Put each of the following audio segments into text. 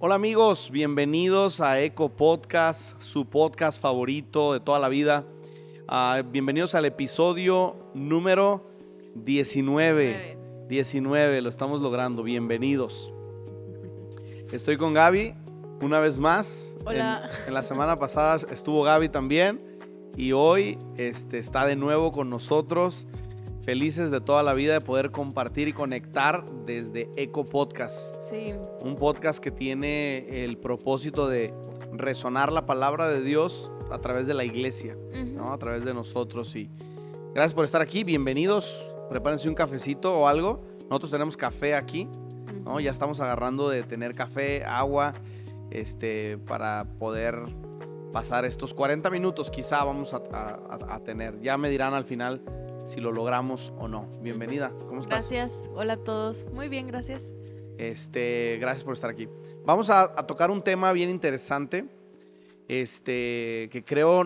Hola amigos, bienvenidos a Eco Podcast, su podcast favorito de toda la vida. Bienvenidos al episodio número 19. 19, lo estamos logrando, bienvenidos. Estoy con Gaby una vez más. Hola. En la semana pasada estuvo Gaby también y hoy está de nuevo con nosotros. Felices de toda la vida de poder compartir y conectar desde Eco Podcast. Sí. Un podcast que tiene el propósito de resonar la palabra de Dios a través de la iglesia, ¿no? A través de nosotros. Y gracias por estar aquí, bienvenidos. Prepárense un cafecito o algo. Nosotros tenemos café aquí, ¿no? Ya estamos agarrando de tener café, agua, para poder pasar estos 40 minutos. Quizá vamos a tener. Ya me dirán al final si lo logramos o no. Bienvenida, ¿cómo estás? Gracias, hola a todos. Muy bien, gracias. Gracias por estar aquí. Vamos a tocar un tema bien interesante, que creo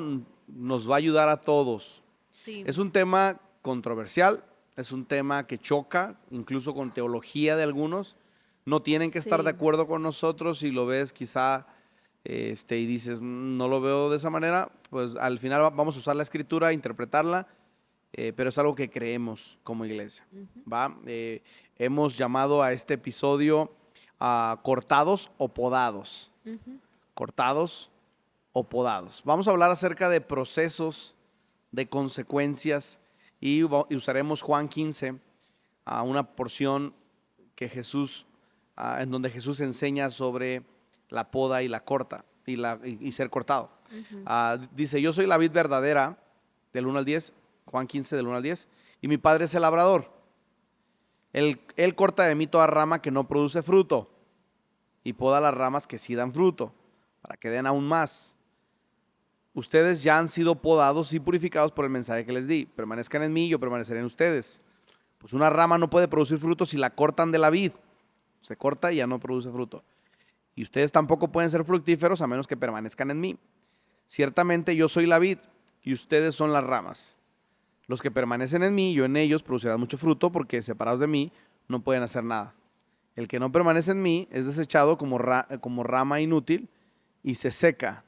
nos va a ayudar a todos. Sí. Es un tema controversial, es un tema que choca, incluso con teología de algunos. No tienen que estar de acuerdo con nosotros. Si lo ves quizá y dices, no lo veo de esa manera, pues al final vamos a usar la escritura, interpretarla. Pero es algo que creemos como iglesia, ¿va? Hemos llamado a este episodio cortados o podados. Cortados o podados. Vamos a hablar acerca de procesos, de consecuencias y usaremos Juan 15, una porción que Jesús, en donde Jesús enseña sobre la poda y la corta y ser cortado. Dice, yo soy la vid verdadera, del 1 al 10, Juan 15 del 1 al 10, y mi Padre es el labrador. Él corta de mí toda rama que no produce fruto y poda las ramas que sí dan fruto, para que den aún más. Ustedes ya han sido podados y purificados por el mensaje que les di. Permanezcan en mí y yo permaneceré en ustedes. Pues una rama no puede producir fruto si la cortan de la vid. Se corta y ya no produce fruto. Y ustedes tampoco pueden ser fructíferos a menos que permanezcan en mí. Ciertamente yo soy la vid y ustedes son las ramas. Los que permanecen en mí y yo en ellos producirán mucho fruto, porque separados de mí no pueden hacer nada. El que no permanece en mí es desechado como rama inútil y se seca.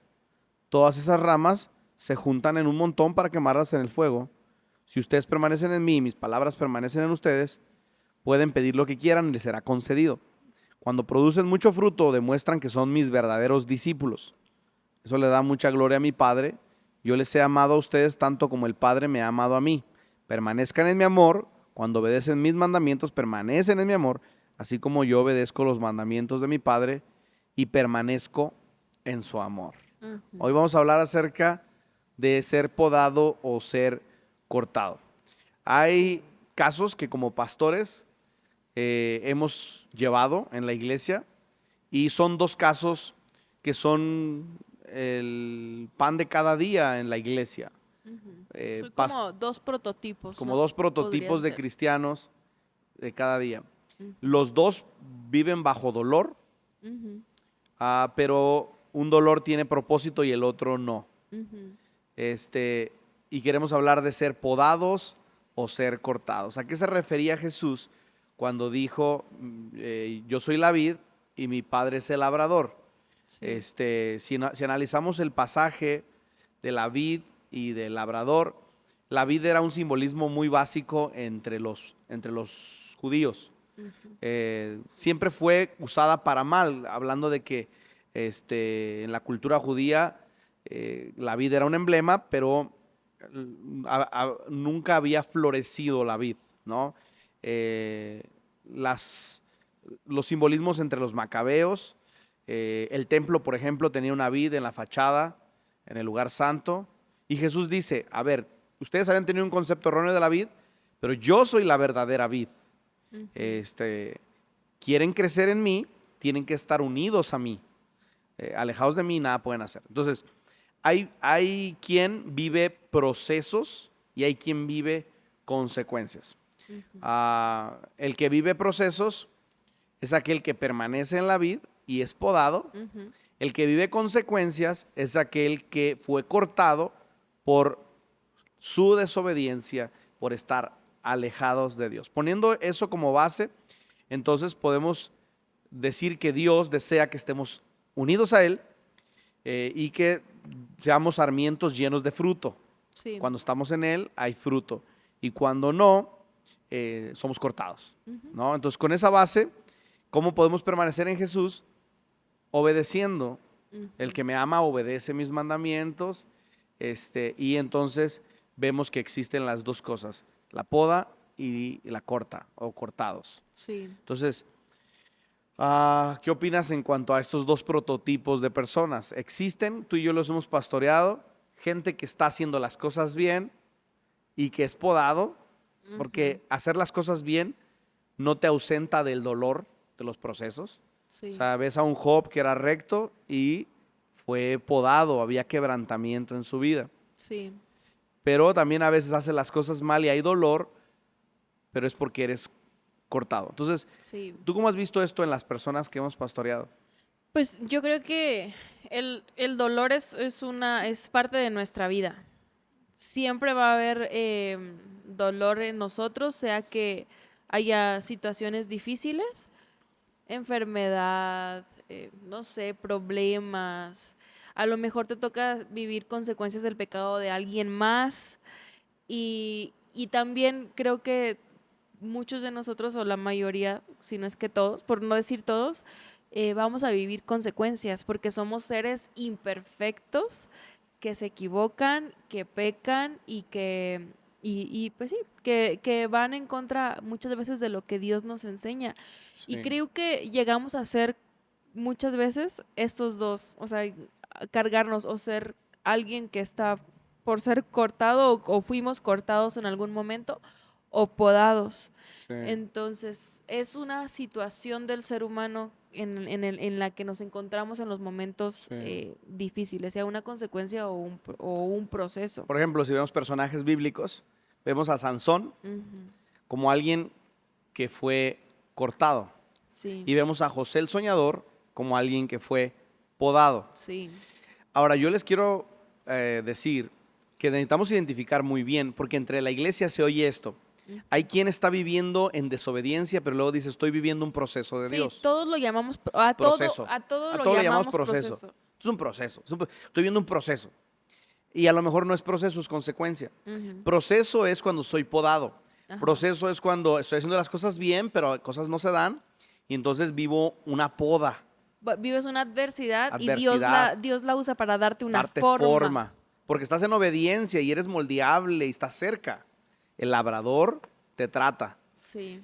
Todas esas ramas se juntan en un montón para quemarlas en el fuego. Si ustedes permanecen en mí y mis palabras permanecen en ustedes, pueden pedir lo que quieran y les será concedido. Cuando producen mucho fruto, demuestran que son mis verdaderos discípulos. Eso le da mucha gloria a mi Padre. Yo les he amado a ustedes tanto como el Padre me ha amado a mí. Permanezcan en mi amor. Cuando obedecen mis mandamientos, permanecen en mi amor, así como yo obedezco los mandamientos de mi Padre y permanezco en su amor. Hoy vamos a hablar acerca de ser podado o ser cortado. Hay casos que como pastores hemos llevado en la iglesia, y son dos casos que son el pan de cada día en la iglesia. Son como dos prototipos. Como ¿no? dos prototipos de cristianos de cada día. Los dos viven bajo dolor, pero un dolor tiene propósito y el otro no. Y queremos hablar de ser podados o ser cortados. ¿A qué se refería Jesús cuando dijo, yo soy la vid y mi Padre es el labrador? Sí. Si analizamos el pasaje de la vid y del labrador, la vid era un simbolismo muy básico entre los judíos. Siempre fue usada para mal, hablando de que en la cultura judía la vid era un emblema, pero nunca había florecido la vid, ¿no? Los simbolismos entre los macabeos, el templo, por ejemplo, tenía una vid en la fachada, en el lugar santo, y Jesús dice, a ver, ustedes habían tenido un concepto erróneo de la vid, pero yo soy la verdadera vid. Quieren crecer en mí, tienen que estar unidos a mí. Alejados de mí, nada pueden hacer. Entonces, hay quien vive procesos y hay quien vive consecuencias. El que vive procesos es aquel que permanece en la vid y es podado. El que vive consecuencias es aquel que fue cortado por su desobediencia, por estar alejados de Dios. Poniendo eso como base, entonces podemos decir que Dios desea que estemos unidos a Él y que seamos sarmientos llenos de fruto. Sí. Cuando estamos en Él hay fruto y cuando no, somos cortados, ¿no? Entonces, con esa base, ¿cómo podemos permanecer en Jesús? Obedeciendo. El que me ama obedece mis mandamientos, y entonces vemos que existen las dos cosas, la poda y la corta o cortados. Sí. Entonces, ¿qué opinas en cuanto a estos dos prototipos de personas? Existen, tú y yo los hemos pastoreado, gente que está haciendo las cosas bien y que es podado, porque hacer las cosas bien no te ausenta del dolor de los procesos. Sí. O sea, ves a un Job que era recto y fue podado, había quebrantamiento en su vida. Sí. Pero también a veces hace las cosas mal y hay dolor, pero es porque eres cortado. Entonces, sí. ¿Tú cómo has visto esto en las personas que hemos pastoreado? Pues yo creo que el dolor es parte de nuestra vida. Siempre va a haber dolor en nosotros, sea que haya situaciones difíciles, enfermedad, no sé, problemas. A lo mejor te toca vivir consecuencias del pecado de alguien más. Y también creo que muchos de nosotros, o la mayoría, si no es que todos, por no decir todos, vamos a vivir consecuencias porque somos seres imperfectos que se equivocan, que pecan y que pues sí, que van en contra muchas veces de lo que Dios nos enseña. Sí. Y creo que llegamos a ser muchas veces estos dos, o sea, cargarnos o ser alguien que está por ser cortado o fuimos cortados en algún momento o podados. Sí. Entonces, es una situación del ser humano en la que nos encontramos en los momentos difíciles, sea una consecuencia o un proceso. Por ejemplo, si vemos personajes bíblicos, vemos a Sansón como alguien que fue cortado. Sí. Y vemos a José el soñador como alguien que fue podado. Sí. Ahora, yo les quiero decir que necesitamos identificar muy bien, porque entre la iglesia se oye esto. Hay quien está viviendo en desobediencia, pero luego dice, estoy viviendo un proceso de Dios. Sí, todos lo llamamos proceso. A todo lo llamamos proceso. Es un proceso. Estoy viviendo un proceso. Y a lo mejor no es proceso, es consecuencia. Proceso es cuando soy podado. Ajá. Proceso es cuando estoy haciendo las cosas bien, pero cosas no se dan, y entonces vivo una poda. Vives una adversidad. Y Dios la usa para darte una forma. Porque estás en obediencia y eres moldeable y estás cerca. El labrador te trata. Sí.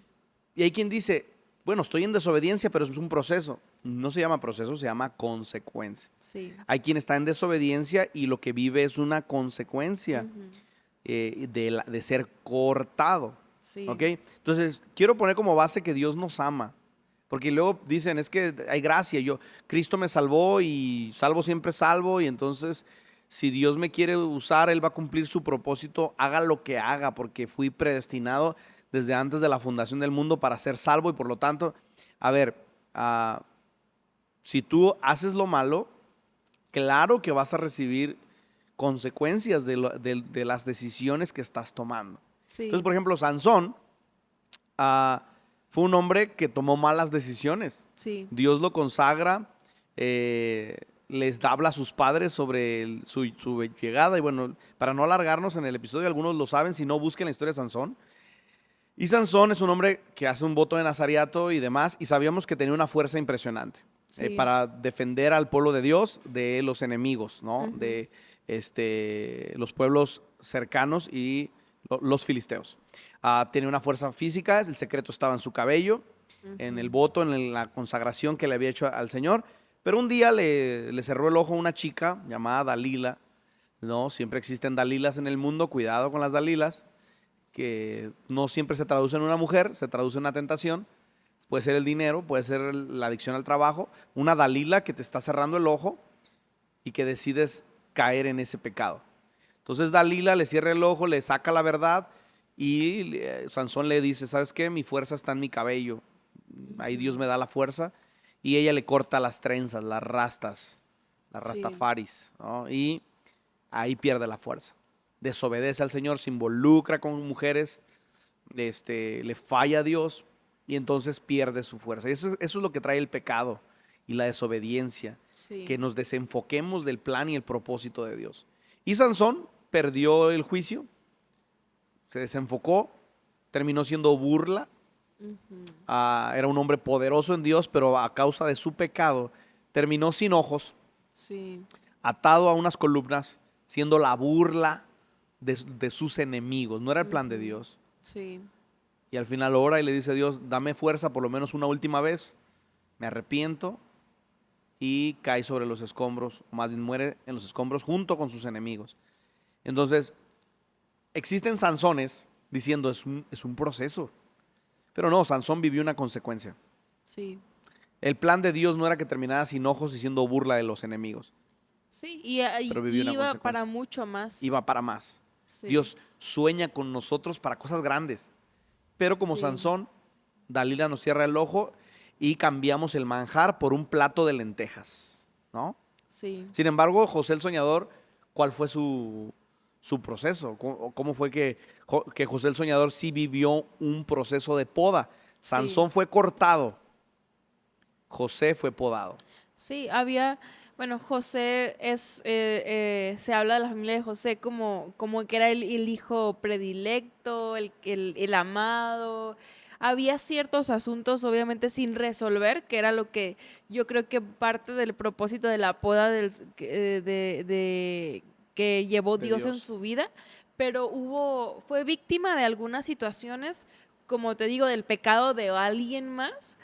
Y hay quien dice, bueno, estoy en desobediencia, pero es un proceso. No se llama proceso, se llama consecuencia. Sí. Hay quien está en desobediencia y lo que vive es una consecuencia de ser cortado. Sí. ¿Ok? Entonces, quiero poner como base que Dios nos ama. Porque luego dicen, es que hay gracia. Cristo me salvó y salvo siempre salvo, y entonces si Dios me quiere usar, Él va a cumplir su propósito, haga lo que haga, porque fui predestinado desde antes de la fundación del mundo para ser salvo, y por lo tanto, a ver, si tú haces lo malo, claro que vas a recibir consecuencias de las decisiones que estás tomando. Sí. Entonces, por ejemplo, Sansón fue un hombre que tomó malas decisiones. Sí. Dios lo consagra, les habla a sus padres sobre su llegada. Y bueno, para no alargarnos en el episodio, algunos lo saben, si no, busquen la historia de Sansón. Y Sansón es un hombre que hace un voto de nazariato y demás, y sabíamos que tenía una fuerza impresionante para defender al pueblo de Dios de los enemigos, ¿no? De los pueblos cercanos y los filisteos. Tenía una fuerza física, el secreto estaba en su cabello, en el voto, en la consagración que le había hecho al Señor. Pero un día le cerró el ojo a una chica llamada Dalila, ¿no? Siempre existen Dalilas en el mundo, cuidado con las Dalilas, que no siempre se traduce en una mujer, se traduce en una tentación. Puede ser el dinero, puede ser la adicción al trabajo. Una Dalila que te está cerrando el ojo y que decides caer en ese pecado. Entonces Dalila le cierra el ojo, le saca la verdad y Sansón le dice, ¿sabes qué? Mi fuerza está en mi cabello. Ahí Dios me da la fuerza. Y ella le corta las trenzas, las rastas, las rastafaris, ¿no? Y ahí pierde la fuerza. Desobedece al Señor, se involucra con mujeres, le falla a Dios y entonces pierde su fuerza. Y eso es lo que trae el pecado y la desobediencia, Sí. que nos desenfoquemos del plan y el propósito de Dios. Y Sansón perdió el juicio, se desenfocó, terminó siendo burla. Ujú. Era un hombre poderoso en Dios, pero a causa de su pecado terminó sin ojos, Sí. atado a unas columnas, siendo la burla de sus enemigos. No era el plan de Ujú. Dios. Sí. Y al final ora y le dice a Dios, dame fuerza por lo menos una última vez, me arrepiento, y cae sobre los escombros, o más bien muere en los escombros junto con sus enemigos. Entonces, existen Sansones diciendo es un proceso, pero no, Sansón vivió una consecuencia. Sí. El plan de Dios no era que terminara sin ojos y siendo burla de los enemigos, Sí. pero Y vivió una iba para consecuencia. mucho más. Iba para más. Sí. Dios sueña con nosotros para cosas grandes, pero como Sí. Sansón, Dalila nos cierra el ojo y cambiamos el manjar por un plato de lentejas, ¿no? Sí. Sin embargo, José el Soñador, ¿cuál fue su proceso? ¿Cómo fue que José el Soñador sí vivió un proceso de poda? Sí. Sansón fue cortado, José fue podado. Sí, había, bueno, José se habla de la familia de José como que era el hijo predilecto, el amado. Había ciertos asuntos obviamente sin resolver, que era lo que yo creo que parte del propósito de la poda que llevó De Dios en Dios. su vida, pero fue víctima de algunas situaciones, como te digo, del pecado de alguien más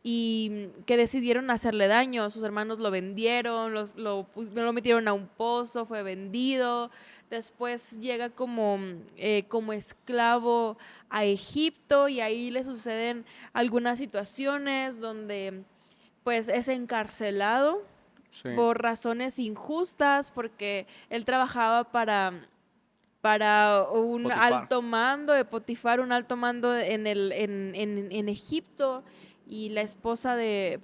y que decidieron hacerle daño. Sus hermanos lo vendieron, lo metieron a un pozo, fue vendido. Después llega como esclavo a Egipto y ahí le suceden algunas situaciones donde pues es encarcelado Sí. por razones injustas, porque él trabajaba para un Potifar. alto mando de Potifar, un alto mando en Egipto, y la esposa de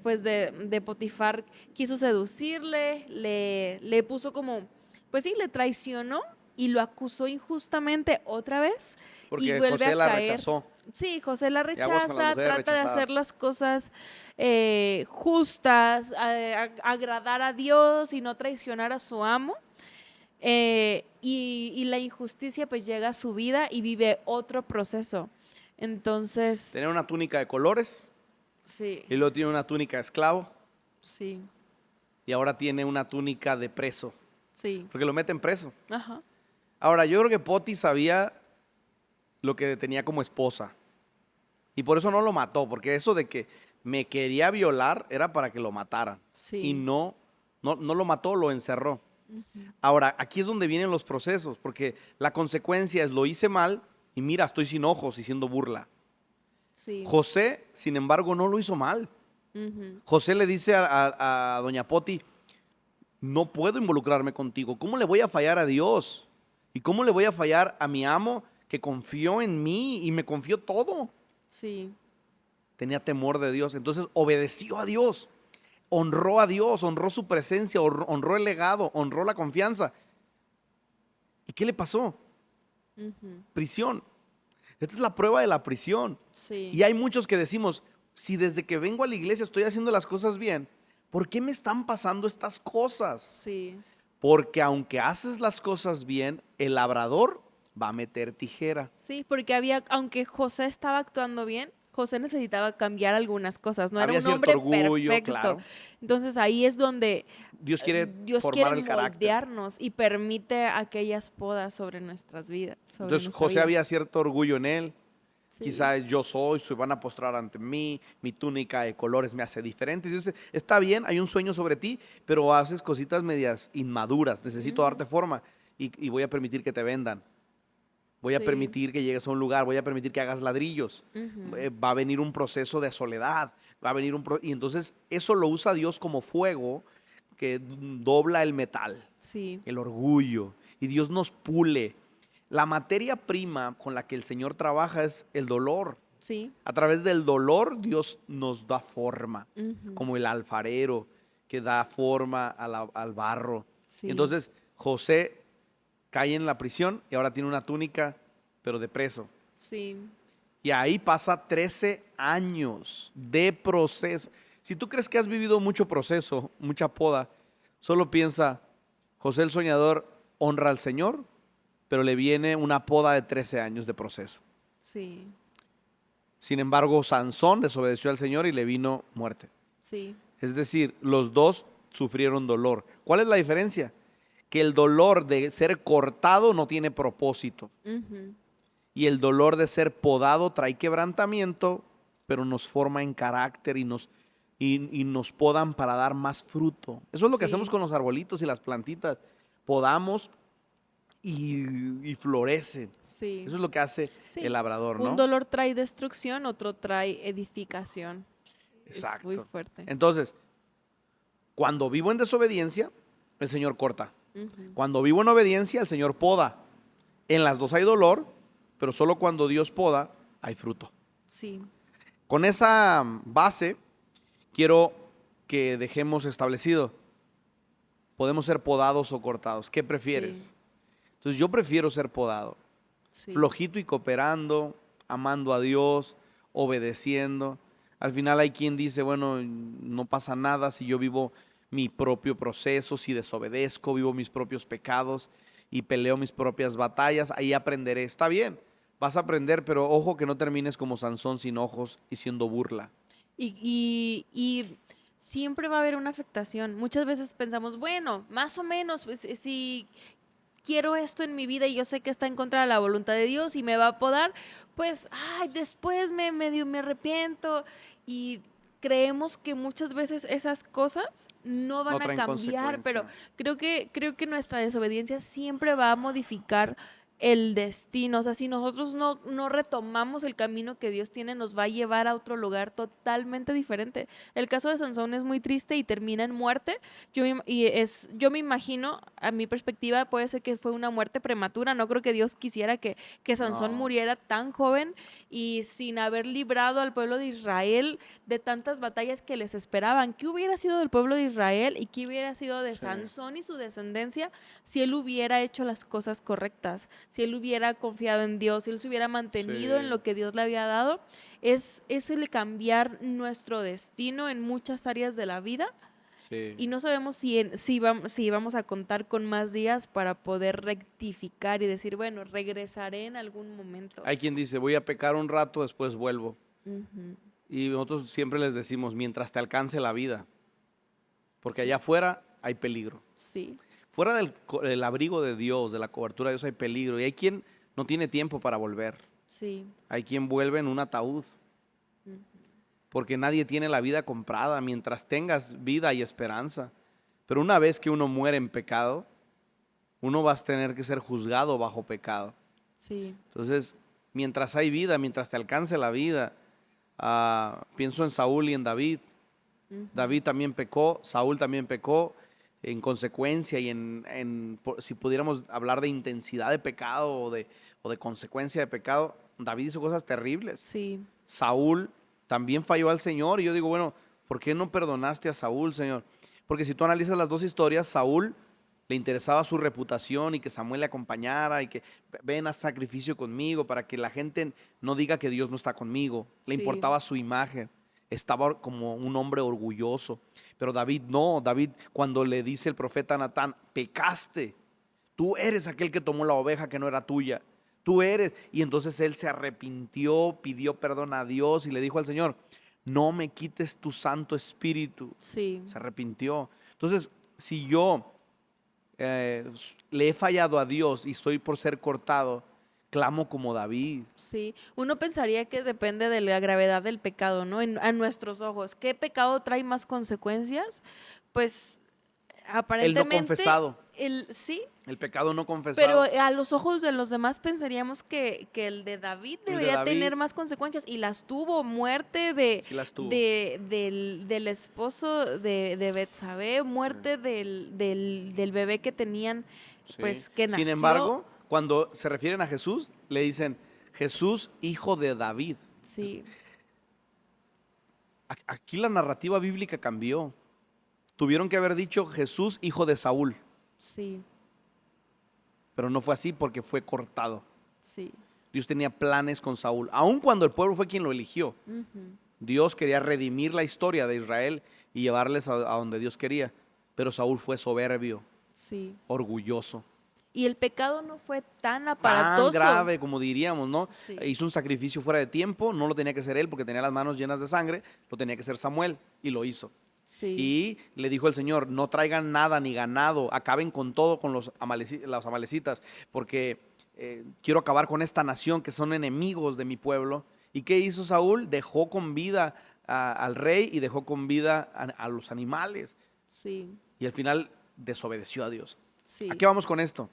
Potifar quiso seducirle, le puso pues sí, le traicionó y lo acusó injustamente otra vez y Porque vuelve a José la caer. rechazó. Sí, José la Y aguas con las rechaza, mujeres trata de hacer rechazadas. las cosas justas, agradar a Dios y no traicionar a su amo. Y la injusticia pues llega a su vida y vive otro proceso. Entonces, Tenía una túnica de colores sí, y luego tiene una túnica de esclavo sí, y ahora tiene una túnica de preso, sí, porque lo meten preso. ajá, Ahora, yo creo que Poti sabía lo que tenía como esposa y por eso no lo mató, porque eso de que me quería violar era para que lo mataran y sí, no lo mató, lo encerró. ujú, Ahora, aquí es donde vienen los procesos, porque la consecuencia es lo hice mal y mira, estoy sin ojos y siendo burla. sí, José, sin embargo, no lo hizo mal. ujú, José le dice a doña Poti, no puedo involucrarme contigo. ¿Cómo le voy a fallar a Dios? ¿Y cómo le voy a fallar a mi amo que confió en mí y me confió todo? sí, Tenía temor de Dios, entonces obedeció a Dios, honró su presencia, honró el legado, honró la confianza. ¿Y qué le pasó? ujú, Prisión. Esta es la prueba de la prisión. sí, Y hay muchos que decimos, si desde que vengo a la iglesia estoy haciendo las cosas bien, ¿por qué me están pasando estas cosas? sí, Porque aunque haces las cosas bien, el labrador va a meter tijera. sí, porque aunque José estaba actuando bien, José necesitaba cambiar algunas cosas, no era Había un cierto hombre orgullo, perfecto. claro. Entonces ahí es donde Dios quiere Dios quiere formar el carácter. moldearnos y permite aquellas podas sobre nuestras vidas, sobre Entonces nuestra José vida. había cierto orgullo en él. Sí, Quizás yo se van a postrar ante mí, mi túnica de colores me hace diferente. Dice, está bien, hay un sueño sobre ti, pero haces cositas medias inmaduras. Necesito ujú, darte forma y voy a permitir que te vendan. Voy a sí, permitir que llegues a un lugar, voy a permitir que hagas ladrillos. ujú, Va a venir un proceso de soledad, va a venir y entonces eso lo usa Dios como fuego que dobla el metal, sí, el orgullo, y Dios nos pule. La materia prima con la que el Señor trabaja es el dolor. sí, A través del dolor Dios nos da forma, ujú, como el alfarero que da forma al barro. sí, Entonces José cae en la prisión y ahora tiene una túnica, pero de preso. sí, Y ahí pasa 13 años de proceso. Si tú crees que has vivido mucho proceso, mucha poda, solo piensa, José el soñador honra al Señor, pero le viene una poda de 13 años de proceso. Sí, Sin embargo, Sansón desobedeció al Señor y le vino muerte. sí, Es decir, los dos sufrieron dolor. ¿Cuál es la diferencia? Que el dolor de ser cortado no tiene propósito. ujú, Y el dolor de ser podado trae quebrantamiento, pero nos forma en carácter y nos podan para dar más fruto. Eso es lo que sí, hacemos con los arbolitos y las plantitas. Podamos y florecen. sí, Eso es lo que hace sí. el labrador, Un ¿no? dolor trae destrucción, otro trae edificación. Es muy Exacto. fuerte. Entonces, cuando vivo en desobediencia, el Señor corta. Ujú, Cuando vivo en obediencia, el Señor poda. En las dos hay dolor, pero solo cuando Dios poda hay fruto. sí, Con esa base, quiero que dejemos establecido, podemos ser podados o cortados. ¿Qué prefieres? sí, Entonces yo prefiero ser podado, sí, flojito y cooperando, amando a Dios, obedeciendo. Al final hay quien dice, bueno, no pasa nada si yo vivo mi propio proceso, si desobedezco, vivo mis propios pecados y peleo mis propias batallas, ahí aprenderé. Está bien, vas a aprender, pero ojo que no termines como Sansón sin ojos y siendo burla. y siempre va a haber una afectación. Muchas veces pensamos, bueno, más o menos, pues, si quiero esto en mi vida y yo sé que está en contra de la voluntad de Dios y me va a podar, pues, ay, después medio me arrepiento y creemos que muchas veces esas cosas no No van a traen cambiar, pero consecuencia. creo que nuestra desobediencia siempre va a modificar el destino. O sea, si nosotros no retomamos el camino que Dios tiene, nos va a llevar a otro lugar totalmente diferente. El caso de Sansón es muy triste y termina en muerte. Yo me imagino, a mi perspectiva, puede ser que fue una muerte prematura. No creo que Dios quisiera que Sansón No, muriera tan joven y sin haber librado al pueblo de Israel de tantas batallas que les esperaban. ¿Qué hubiera sido del pueblo de Israel y qué hubiera sido de sí, Sansón y su descendencia si él hubiera hecho las cosas correctas? Si él hubiera confiado en Dios, si él se hubiera mantenido en sí, lo que Dios le había dado, es el cambiar nuestro destino en muchas áreas de la vida sí. y no sabemos si vamos a contar con más días para poder rectificar y decir, bueno, regresaré en algún momento. Hay quien dice, voy a pecar un rato, después vuelvo. Ujú, Y nosotros siempre les decimos, mientras te alcance la vida, porque allá sí, afuera hay peligro. sí, Fuera del abrigo de Dios, de la cobertura de Dios hay peligro. Y hay quien no tiene tiempo para volver. sí, Hay quien vuelve en un ataúd, ujú, porque nadie tiene la vida comprada. Mientras tengas vida y esperanza. Pero una vez que uno muere en pecado, uno va a tener que ser juzgado bajo pecado. sí, Entonces, mientras hay vida, mientras te alcance la vida, pienso en Saúl y en David. ujú, David también pecó, Saúl también pecó, en consecuencia y si pudiéramos hablar de intensidad de pecado o de consecuencia de pecado, David hizo cosas terribles. sí, Saúl también falló al Señor y yo digo, bueno, ¿por qué no perdonaste a Saúl, Señor? Porque si tú analizas las dos historias, Saúl le interesaba su reputación y que Samuel le acompañara y que ven a sacrificio conmigo para que la gente no diga que Dios no está conmigo. Le sí, importaba su imagen. Estaba como un hombre orgulloso. Pero David no. David, cuando le dice el profeta Natán, pecaste. Tú eres aquel que tomó la oveja que no era tuya. Tú eres. Y entonces él se arrepintió, pidió perdón a Dios y le dijo al Señor, no me quites tu Santo Espíritu. sí. Se arrepintió. Entonces, si yo le he fallado a Dios y estoy por ser cortado, clamo como David. Sí, uno pensaría que depende de la gravedad del pecado, ¿no? A nuestros ojos. ¿Qué pecado trae más consecuencias? Pues El no aparentemente confesado, sí, el pecado no pero confesado. a los ojos de los demás pensaríamos que el de David El de debería David tener más consecuencias y las tuvo. Muerte sí las tuvo. del esposo de Betsabé, Sí, muerte del bebé que tenían, sí. pues que Sin nació. embargo, cuando se refieren a Jesús, le dicen Jesús, hijo de David. Sí, Aquí la narrativa bíblica cambió. Tuvieron que haber dicho Jesús, hijo de Saúl, sí, pero no fue así porque fue cortado. sí, Dios tenía planes con Saúl, aun cuando el pueblo fue quien lo eligió. Ujú. Dios quería redimir la historia de Israel y llevarles a donde Dios quería, pero Saúl fue soberbio, Sí. orgulloso, Y el pecado no fue tan tan aparatoso. grave como diríamos, ¿no? Sí. Hizo un sacrificio fuera de tiempo, no lo tenía que hacer él porque tenía las manos llenas de sangre, lo tenía que hacer Samuel y lo hizo. Sí. Y le dijo el Señor, no traigan nada ni ganado, acaben con todo con los amalecitas, porque quiero acabar con esta nación que son enemigos de mi pueblo. ¿Y qué hizo Saúl? Dejó con vida al rey y dejó con vida a los animales. Sí. Y al final desobedeció a Dios. ¿A Sí. qué vamos con esto?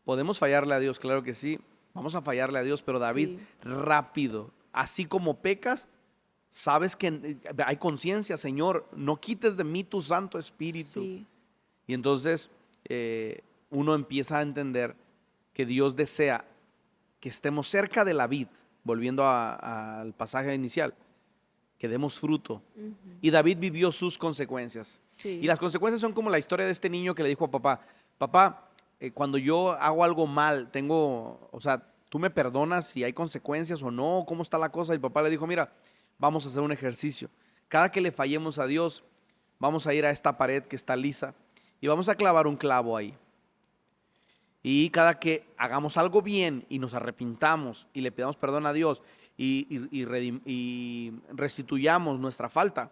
¿Podemos fallarle a Dios? Claro que sí. Vamos a fallarle a Dios, pero David, Sí. rápido, así como pecas, sabes que hay conciencia, Señor, no quites de mí tu Santo Espíritu. Sí. Y entonces uno empieza a entender que Dios desea que estemos cerca de la vid, volviendo al pasaje inicial, que demos fruto. Ujú. Y David vivió sus consecuencias. Sí. Y las consecuencias son como la historia de este niño que le dijo a papá, papá, cuando yo hago algo mal, o sea, tú me perdonas si hay consecuencias o no, ¿cómo está la cosa? Y papá le dijo, mira, vamos a hacer un ejercicio. Cada que le fallemos a Dios, vamos a ir a esta pared que está lisa y vamos a clavar un clavo ahí. Y cada que hagamos algo bien y nos arrepintamos y le pidamos perdón a Dios y restituyamos nuestra falta,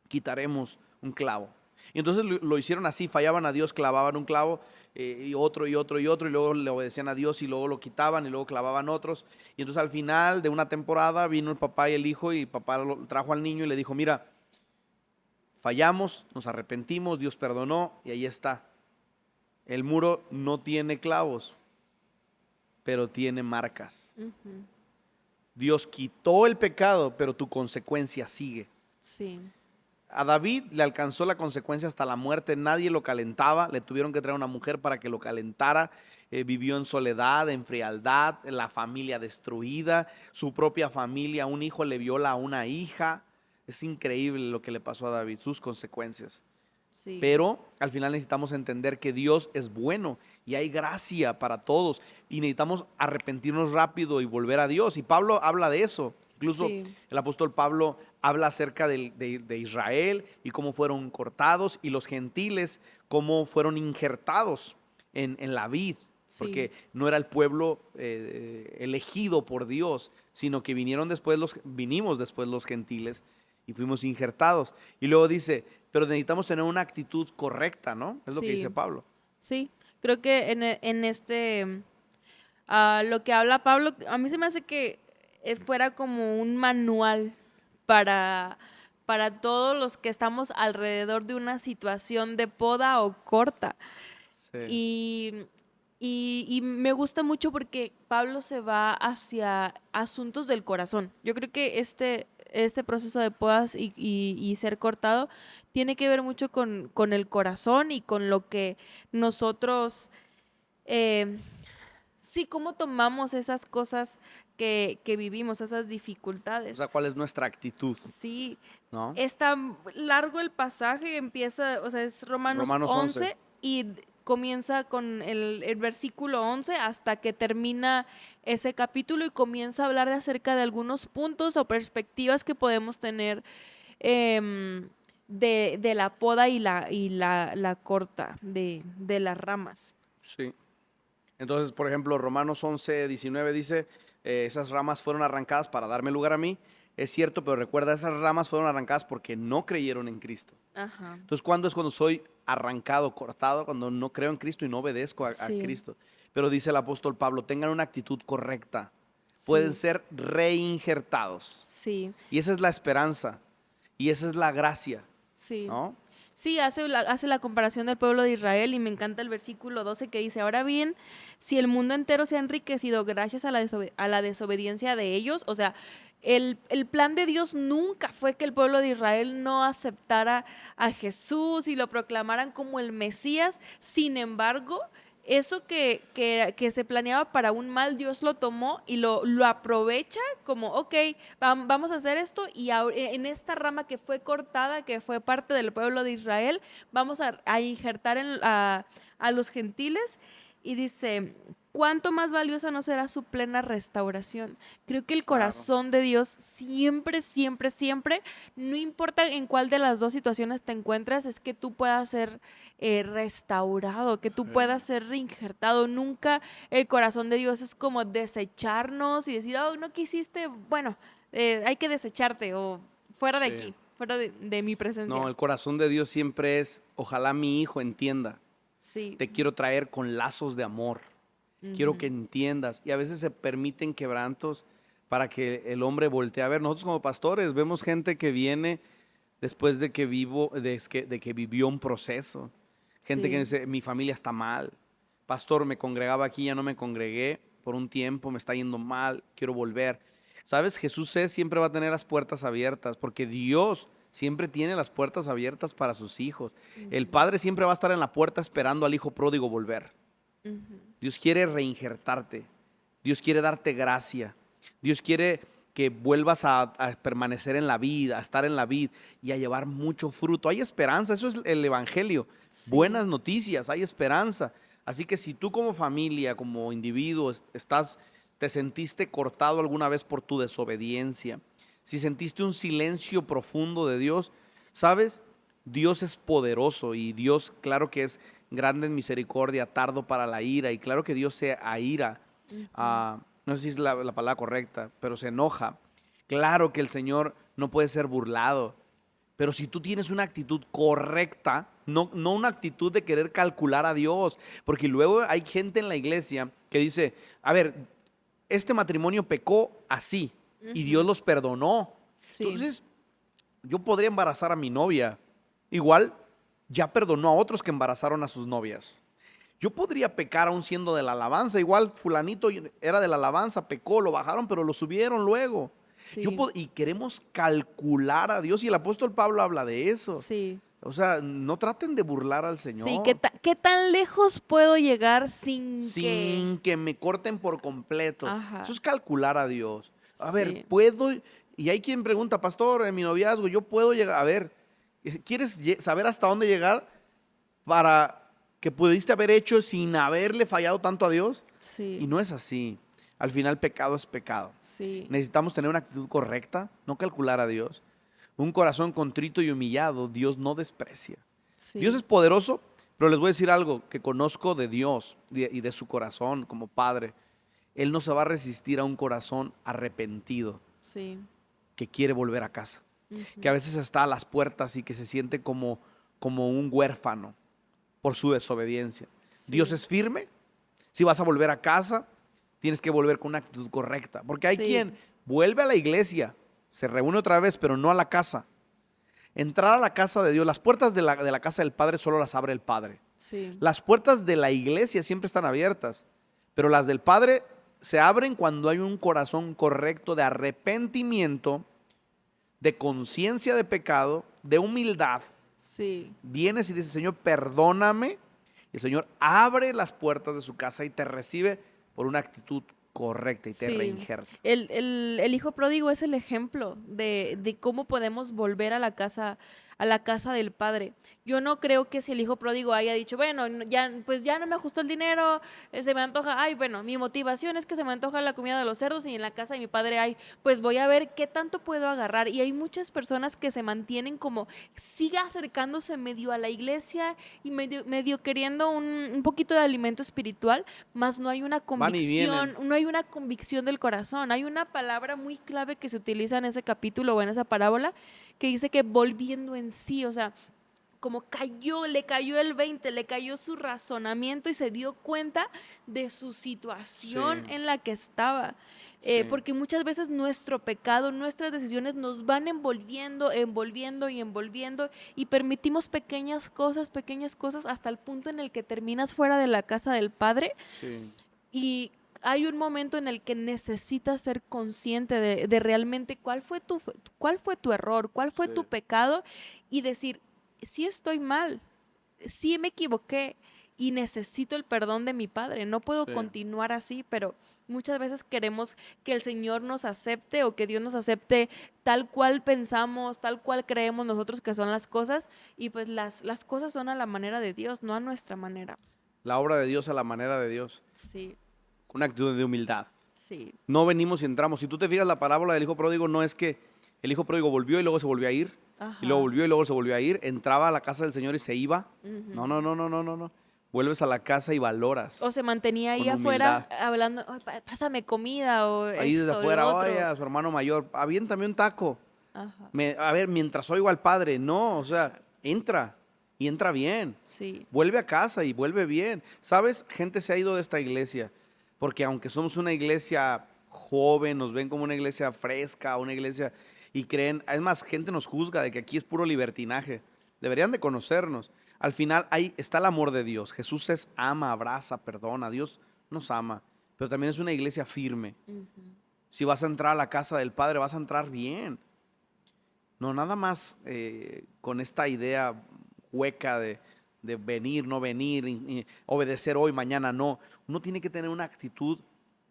quitaremos un clavo. Y entonces lo hicieron así, fallaban a Dios, clavaban un clavo y otro y otro y otro, y luego le obedecían a Dios y luego lo quitaban y luego clavaban otros. Y entonces al final de una temporada vino el papá y el hijo y papá lo trajo al niño y le dijo, mira, fallamos, nos arrepentimos, Dios perdonó y ahí está. El muro no tiene clavos, pero tiene marcas. Ujú. Dios quitó el pecado, pero tu consecuencia sigue. Sí. A David le alcanzó la consecuencia hasta la muerte, nadie lo calentaba, le tuvieron que traer una mujer para que lo calentara, vivió en soledad, en frialdad, la familia destruida, su propia familia, un hijo le viola a una hija. Es increíble lo que le pasó a David, sus consecuencias. Sí. Pero al final necesitamos entender que Dios es bueno y hay gracia para todos y necesitamos arrepentirnos rápido y volver a Dios. Y Pablo habla de eso. Incluso Sí. el apóstol Pablo habla acerca de Israel y cómo fueron cortados y los gentiles cómo fueron injertados en la vid. Sí. Porque no era el pueblo elegido por Dios, sino que vinimos después los gentiles y fuimos injertados. Y luego dice, pero necesitamos tener una actitud correcta, ¿no? Es lo que Sí. dice Pablo. Sí. Creo que en este lo que habla Pablo, a mí se me hace que fuera como un manual para, para todos los que estamos alrededor de una situación de poda o corta. Sí. Y me gusta mucho porque Pablo se va hacia asuntos del corazón. Yo creo que este proceso de podas y ser cortado tiene que ver mucho con el corazón y con lo que nosotros, sí, cómo tomamos esas cosas que vivimos, esas O dificultades. sea, ¿cuál es nuestra actitud? Sí, ¿No? está largo el pasaje, empieza, o sea, es Romanos Romanos 11. 11 y comienza con el versículo 11 hasta que termina ese capítulo y comienza a hablar acerca de algunos puntos o perspectivas que podemos tener de la poda y la corta de las ramas. Sí. Entonces, por ejemplo, Romanos 11, 19 dice, esas ramas fueron arrancadas para darme lugar a mí. Es cierto, pero recuerda, esas ramas fueron arrancadas porque no creyeron en Cristo. Ajá. Entonces, ¿cuándo es cuando soy arrancado, cortado? Cuando no creo en Cristo y no obedezco a Sí. Cristo. Pero dice el apóstol Pablo, tengan una actitud correcta. Pueden Sí. ser reinjertados. Sí, Y esa es la esperanza. Y esa es la gracia, sí. ¿no? Sí, hace la comparación del pueblo de Israel y me encanta el versículo 12 que dice, ahora bien, si el mundo entero se ha enriquecido gracias a la desobediencia de ellos, o sea, el plan de Dios nunca fue que el pueblo de Israel no aceptara a Jesús y lo proclamaran como el Mesías, sin embargo, eso que se planeaba para un mal, Dios lo tomó y lo aprovecha como, ok, vamos a hacer esto y en esta rama que fue cortada, que fue parte del pueblo de Israel, vamos a injertar a los gentiles y dice, ¿cuánto más valiosa no será su plena restauración? Creo que el Claro. corazón de Dios siempre, siempre, siempre, no importa en cuál de las dos situaciones te encuentras, es que tú puedas ser restaurado, que tú Sí. puedas ser reinjertado. Nunca el corazón de Dios es como desecharnos y decir, oh, no quisiste, bueno, hay que desecharte o fuera de Sí. aquí, fuera de mi presencia. No, el corazón de Dios siempre es, ojalá mi hijo entienda. Sí. Te quiero traer con lazos de amor. Quiero que entiendas. Y a veces se permiten quebrantos para que el hombre voltee a ver. Nosotros como pastores vemos gente que viene después de que vivió un proceso. Gente que Sí. dice, mi familia está mal. Pastor, me congregaba aquí, ya no me congregué por un tiempo, me está yendo mal, quiero volver. ¿Sabes? Jesús siempre va a tener las puertas abiertas, porque Dios siempre tiene las puertas abiertas para sus hijos. El padre siempre va a estar en la puerta esperando al hijo pródigo volver. Ujú. Dios quiere reinjertarte. Dios quiere darte gracia. Dios quiere que vuelvas a permanecer en la vida, a estar en la vida y a llevar mucho fruto. Hay esperanza, eso es el evangelio. Sí. Buenas noticias, hay esperanza. Así que si tú como familia, como individuo, te sentiste cortado alguna vez por tu desobediencia, si sentiste un silencio profundo de Dios, ¿sabes? Dios es poderoso y Dios, claro que es grande en misericordia, tardo para la ira, y claro que Dios se aira. No sé si es la palabra correcta, pero se enoja. Claro que el Señor no puede ser burlado, pero si tú tienes una actitud correcta, no una actitud de querer calcular a Dios, porque luego hay gente en la iglesia que dice, a ver, este matrimonio pecó así y Dios los perdonó. Sí. Entonces, yo podría embarazar a mi novia. Igual, ya perdonó a otros que embarazaron a sus novias. Yo podría pecar aún siendo de la alabanza. Igual, fulanito era de la alabanza, pecó, lo bajaron, pero lo subieron luego. Sí. Y queremos calcular a Dios, y el apóstol Pablo habla de eso. Sí. O sea, no traten de burlar al Señor. Sí, ¿qué tan lejos puedo llegar sin que me corten por completo. Ajá. Eso es calcular a Dios. A Sí. ver, puedo. Y hay quien pregunta, pastor, en mi noviazgo, yo puedo llegar. A ver, ¿quieres saber hasta dónde llegar para que pudiste haber hecho sin haberle fallado tanto a Dios? Sí. Y no es así. Al final, pecado es pecado. Sí. Necesitamos tener una actitud correcta, no calcular a Dios. Un corazón contrito y humillado, Dios no desprecia. Sí. Dios es poderoso, pero les voy a decir algo que conozco de Dios y de su corazón como Padre. Él no se va a resistir a un corazón arrepentido Sí. que quiere volver a casa, Ujú. que a veces está a las puertas y que se siente como un huérfano por su desobediencia. Sí. Dios es firme. Si vas a volver a casa, tienes que volver con una actitud correcta, porque hay Sí. quien vuelve a la iglesia, se reúne otra vez, pero no a la casa. Entrar a la casa de Dios, las puertas de la casa del Padre solo las abre el Padre. Sí. Las puertas de la iglesia siempre están abiertas, pero las del Padre se abren cuando hay un corazón correcto de arrepentimiento, de conciencia de pecado, de humildad. Sí. Vienes y dices, Señor, perdóname. Y el Señor abre las puertas de su casa y te recibe por una actitud correcta y te Sí. reinjerta. El hijo pródigo es el ejemplo de cómo podemos volver a la casa del Padre. Yo no creo que si el hijo pródigo haya dicho, bueno, pues ya no me ajustó el dinero, se me antoja, ay, bueno, mi motivación es que se me antoja la comida de los cerdos y en la casa de mi padre hay, pues voy a ver qué tanto puedo agarrar. Y hay muchas personas que se mantienen como, siga acercándose medio a la iglesia y medio queriendo un poquito de alimento espiritual, más no hay una Van y vienen. convicción, no hay una convicción del corazón. Hay una palabra muy clave que se utiliza en ese capítulo o en esa parábola que dice que volviendo en sí, o sea, como le cayó el 20, le cayó su razonamiento y se dio cuenta de su situación Sí. en la que estaba. Sí. Porque muchas veces nuestro pecado, nuestras decisiones nos van envolviendo y permitimos pequeñas cosas hasta el punto en el que terminas fuera de la casa del Padre. Sí. Y hay un momento en el que necesitas ser consciente de realmente cuál fue tu error, cuál fue Sí. tu pecado y decir, sí estoy mal, sí me equivoqué y necesito el perdón de mi Padre. No puedo Sí. continuar así, pero muchas veces queremos que el Señor nos acepte o que Dios nos acepte tal cual pensamos, tal cual creemos nosotros que son las cosas, y pues las cosas son a la manera de Dios, no a nuestra manera. La obra de Dios a la manera de Dios. Sí. con una actitud de humildad. Sí. No venimos y entramos. Si tú te fijas, la parábola del hijo pródigo no es que el hijo pródigo volvió y luego se volvió a ir, y luego Ajá. volvió y luego se volvió a ir, entraba a la casa del Señor y se iba. Ujú. No, no, no, no, no, no, no. Vuelves a la casa y valoras. O se mantenía ahí Con afuera humildad. hablando, "Ay, pásame comida o Ahí desde esto, lo afuera, otro". oye, a su hermano mayor, aviéntame un taco. Ajá. A ver, mientras oigo al Padre, no, o sea, entra y entra bien. Sí. Vuelve a casa y vuelve bien. ¿Sabes? Gente se ha ido de esta iglesia porque aunque somos una iglesia joven, nos ven como una iglesia fresca, una iglesia y creen, es más, gente nos juzga de que aquí es puro libertinaje. Deberían de conocernos. Al final ahí está el amor de Dios. Jesús ama, abraza, perdona. Dios nos ama, pero también es una iglesia firme. Ujú. Si vas a entrar a la casa del Padre, vas a entrar bien. No, nada más con esta idea hueca de venir, no venir, y obedecer hoy, mañana no. Uno tiene que tener una actitud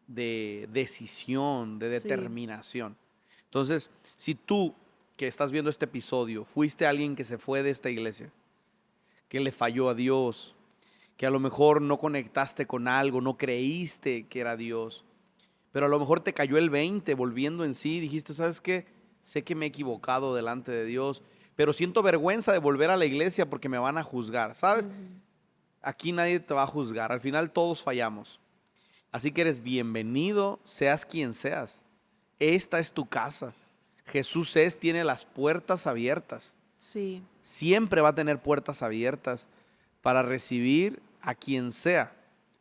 de decisión, de Sí. determinación. Entonces, si tú que estás viendo este episodio, fuiste alguien que se fue de esta iglesia, que le falló a Dios, que a lo mejor no conectaste con algo, no creíste que era Dios, pero a lo mejor te cayó el 20 volviendo en sí, dijiste, ¿sabes qué? Sé que me he equivocado delante de Dios, pero siento vergüenza de volver a la iglesia porque me van a juzgar, ¿sabes? Ujú. Aquí nadie te va a juzgar, al final todos fallamos. Así que eres bienvenido, seas quien seas. Esta es tu casa. Jesús tiene las puertas abiertas. Sí. Siempre va a tener puertas abiertas para recibir a quien sea.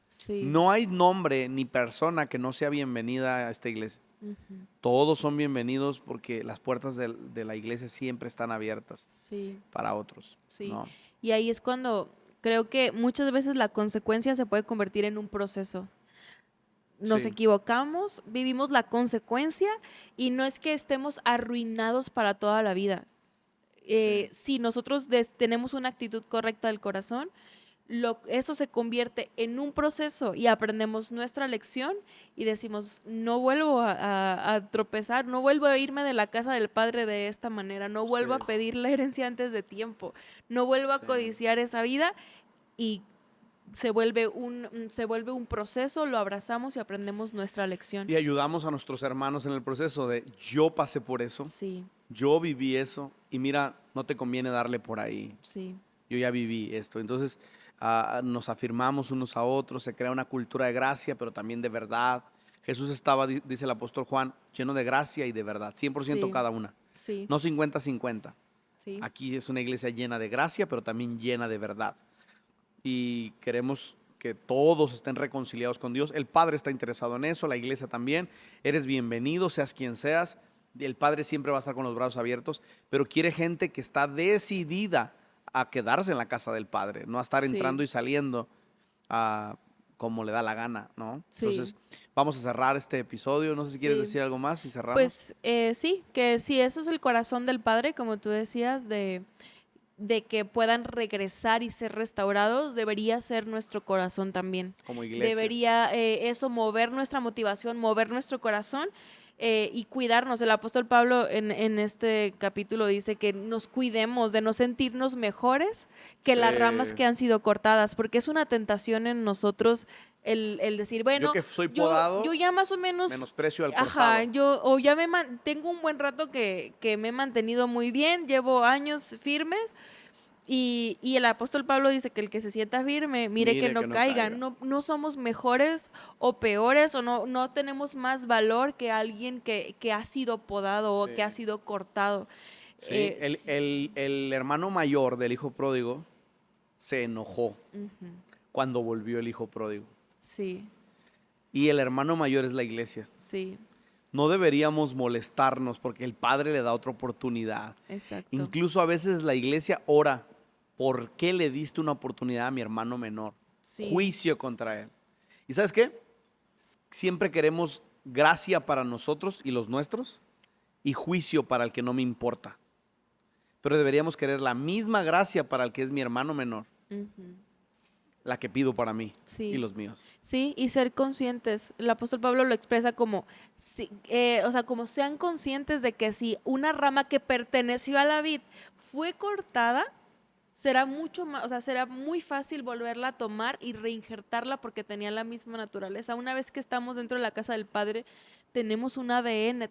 Sí. No hay nombre ni persona que no sea bienvenida a esta iglesia. Ujú. Todos son bienvenidos porque las puertas de la iglesia siempre están abiertas Sí. para otros. Sí. ¿No? Y ahí es cuando creo que muchas veces la consecuencia se puede convertir en un proceso. Nos Sí. equivocamos, vivimos la consecuencia y no es que estemos arruinados para toda la vida. Si nosotros tenemos una actitud correcta del corazón, eso se convierte en un proceso y aprendemos nuestra lección y decimos, no vuelvo a tropezar, no vuelvo a irme de la casa del Padre de esta manera, no vuelvo Sí. a pedir la herencia antes de tiempo, no vuelvo a Sí. codiciar esa vida y se vuelve un proceso, lo abrazamos y aprendemos nuestra lección. Y ayudamos a nuestros hermanos en el proceso de yo pasé por eso, Sí, yo viví eso y mira, no te conviene darle por ahí. sí, Yo ya viví esto. Entonces nos afirmamos unos a otros, se crea una cultura de gracia, pero también de verdad. Jesús estaba, dice el apóstol Juan, lleno de gracia y de verdad, 100% Sí. cada una, sí, no 50-50. sí, Aquí es una iglesia llena de gracia, pero también llena de verdad. Y queremos que todos estén reconciliados con Dios. El Padre está interesado en eso, la iglesia también. Eres bienvenido, seas quien seas. El Padre siempre va a estar con los brazos abiertos, pero quiere gente que está decidida a quedarse en la casa del Padre, no a estar Sí. entrando y saliendo como le da la gana, ¿no? Sí. Entonces, vamos a cerrar este episodio. No sé si quieres Sí. decir algo más y cerramos. Pues sí, que si eso es el corazón del Padre, como tú decías, de que puedan regresar y ser restaurados, debería ser nuestro corazón también. Como iglesia. Debería eso mover nuestra motivación, mover nuestro corazón y cuidarnos. El apóstol Pablo en este capítulo dice que nos cuidemos de no sentirnos mejores que las Sí. ramas que han sido cortadas, porque es una tentación en nosotros el decir, bueno, Yo que soy podado, yo ya más o menos menosprecio al ajá, cortado. o ya tengo un buen rato que me he mantenido muy bien, llevo años firmes y el apóstol Pablo dice que el que se sienta firme, mire que no caiga. No somos mejores o peores o no tenemos más valor que alguien que ha sido podado o Sí. que ha sido cortado. Sí, el hermano mayor del hijo pródigo se enojó Ujú, cuando volvió el hijo pródigo. sí, Y el hermano mayor es la iglesia. sí, No deberíamos molestarnos porque el Padre le da otra oportunidad. exacto. Incluso a veces la iglesia ora, ¿por qué le diste una oportunidad a mi hermano menor? Sí. Juicio contra él. ¿Y sabes qué? Siempre queremos gracia para nosotros y los nuestros y juicio para el que no me importa. Pero deberíamos querer la misma gracia para el que es mi hermano menor, Ujú. la que pido para mí Sí. y los míos. Sí, y ser conscientes. El apóstol Pablo lo expresa como, como sean conscientes de que si una rama que perteneció a la vid fue cortada, será mucho más, o sea, será muy fácil volverla a tomar y reinjertarla porque tenía la misma naturaleza. Una vez que estamos dentro de la casa del Padre, tenemos un ADN,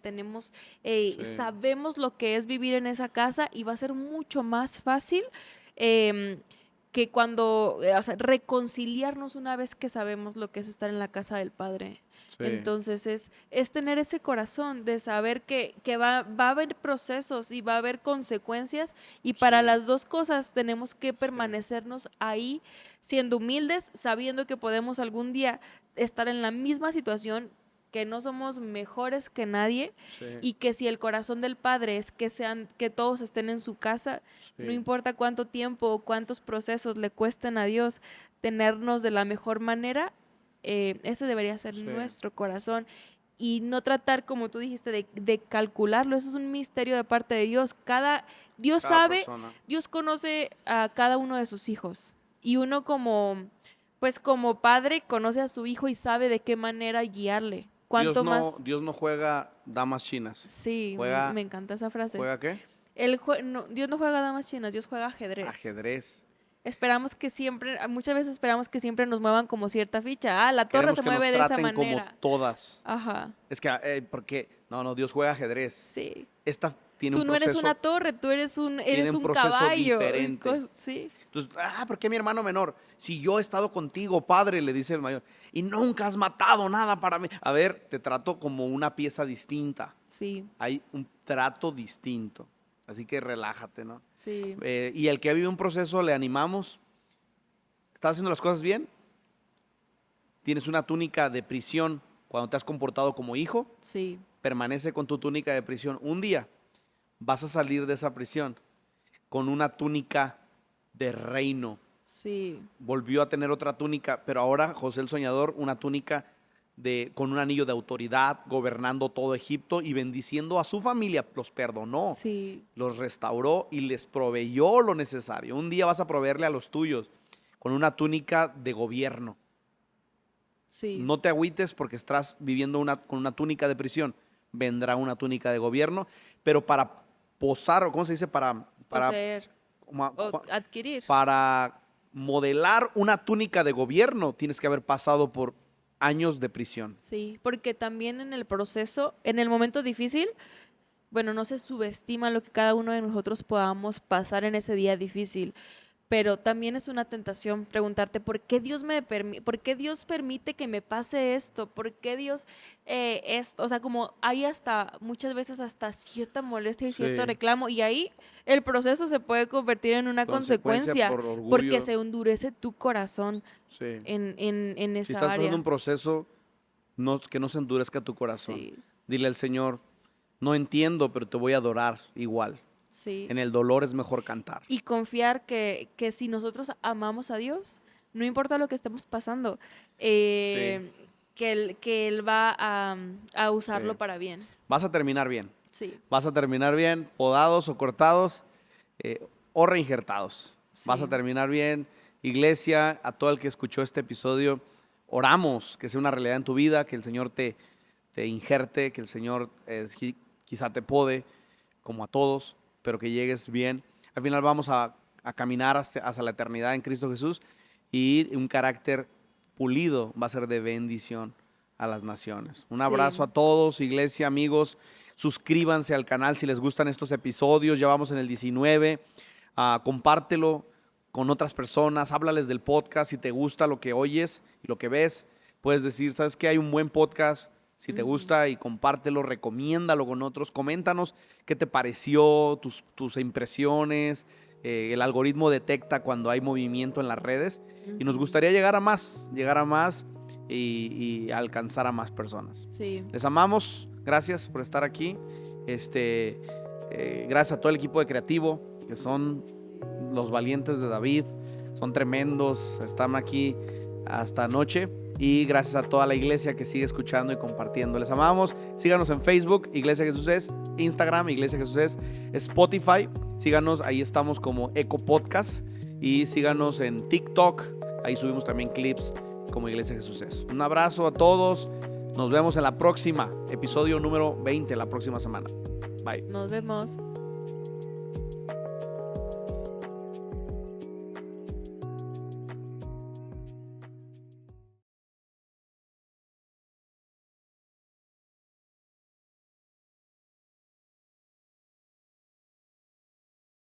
Sí, sabemos lo que es vivir en esa casa y va a ser mucho más fácil em, que cuando, o sea, reconciliarnos una vez que sabemos lo que es estar en la casa del Padre. sí, Entonces es tener ese corazón de saber que va a haber procesos y va a haber consecuencias y para sí, las dos cosas tenemos que sí, permanecernos ahí siendo humildes, sabiendo que podemos algún día estar en la misma situación, que no somos mejores que nadie sí, y que si el corazón del Padre es que todos estén en su casa, no sí, importa cuánto tiempo o cuántos procesos le cuesten a Dios tenernos de la mejor manera, ese debería ser sí. nuestro corazón y no tratar, como tú dijiste, de calcularlo. Eso es un misterio de parte de Dios. Dios Cada sabe, persona. Dios conoce a cada uno de sus hijos y uno pues como padre conoce a su hijo y sabe de qué manera guiarle. Cuánto más, Dios no juega damas chinas. sí, Juega, me encanta esa frase. ¿juega qué? Dios no juega damas chinas, Dios juega ajedrez. Ajedrez. Esperamos que siempre, muchas veces esperamos que siempre nos muevan como cierta ficha. La torre Queremos se que nos mueve de esa traten como manera. todas. Ajá, Es que, porque, no, Dios juega ajedrez. sí. Esta tiene Tú un no eres una proceso, torre, tú eres tiene un un proceso caballo. diferente. Sí, Entonces, ¿por qué mi hermano menor? Si yo he estado contigo, padre, le dice el mayor, y nunca has matado nada para mí. A ver, te trato como una pieza distinta. sí, Hay un trato distinto. Así que relájate, ¿no? sí, Y el que ha vivido un proceso, le animamos. ¿Estás haciendo las cosas bien? ¿Tienes una túnica de prisión cuando te has comportado como hijo? sí, Permanece con tu túnica de prisión. Un día vas a salir de esa prisión con una túnica de reino. sí, Volvió a tener otra túnica, pero ahora José el Soñador, una túnica con un anillo de autoridad, gobernando todo Egipto y bendiciendo a su familia. Los perdonó, sí, los restauró y les proveyó lo necesario. Un día vas a proveerle a los tuyos con una túnica de gobierno. sí. No te agüites porque estás viviendo con una túnica de prisión. Vendrá una túnica de gobierno, pero para posar, o ¿cómo se dice? Poseer Como- o adquirir. para modelar una túnica de gobierno, tienes que haber pasado por años de prisión. Sí, porque también en el proceso, en el momento difícil, bueno, no se subestima lo que cada uno de nosotros podamos pasar en ese día difícil, pero también es una tentación preguntarte por qué por qué Dios permite que me pase esto, por qué Dios esto, o sea, como hay hasta muchas veces hasta cierta molestia y cierto Sí. reclamo y ahí el proceso se puede convertir en una Consecuencia consecuencia por orgullo. porque se endurece tu corazón Sí. en Si esa estás pasando área. un proceso, que no se endurezca tu corazón. Sí, Dile al Señor, no entiendo, pero te voy a adorar igual. sí. En el dolor es mejor cantar. Y confiar que si nosotros amamos a Dios, no importa lo que estemos pasando, que él va a usarlo Sí. para bien. Vas a terminar bien. Sí, Vas a terminar bien, podados o cortados o reinjertados. Vas sí. a terminar bien. Iglesia, a todo el que escuchó este episodio, oramos que sea una realidad en tu vida, que el Señor te injerte, que el Señor quizá te pode, como a todos, pero que llegues bien. Al final vamos a caminar hasta la eternidad en Cristo Jesús y un carácter pulido va a ser de bendición a las naciones. Un Sí. abrazo a todos, iglesia, amigos. Suscríbanse al canal si les gustan estos episodios. Ya vamos en el 19. Compártelo con otras personas. Háblales del podcast si te gusta lo que oyes y lo que ves. Puedes decir, ¿sabes qué? Hay un buen podcast. Si te gusta y compártelo, recomiéndalo con otros. Coméntanos qué te pareció, tus impresiones. El algoritmo detecta cuando hay movimiento en las redes. Y nos gustaría llegar a más y alcanzar a más personas. Sí, Les amamos, gracias por estar aquí. Gracias a todo el equipo de Creativo, que son los valientes de David, son tremendos, están aquí hasta anoche. Y gracias a toda la iglesia que sigue escuchando y compartiendo. Les amamos. Síganos en Facebook, Iglesia Jesús es, Instagram, Iglesia Jesús es, Spotify. Síganos, ahí estamos como Eco Podcast. Y síganos en TikTok, ahí subimos también clips como Iglesia Jesús es. Un abrazo a todos. Nos vemos en la próxima, episodio número 20, la próxima semana. Bye. nos vemos.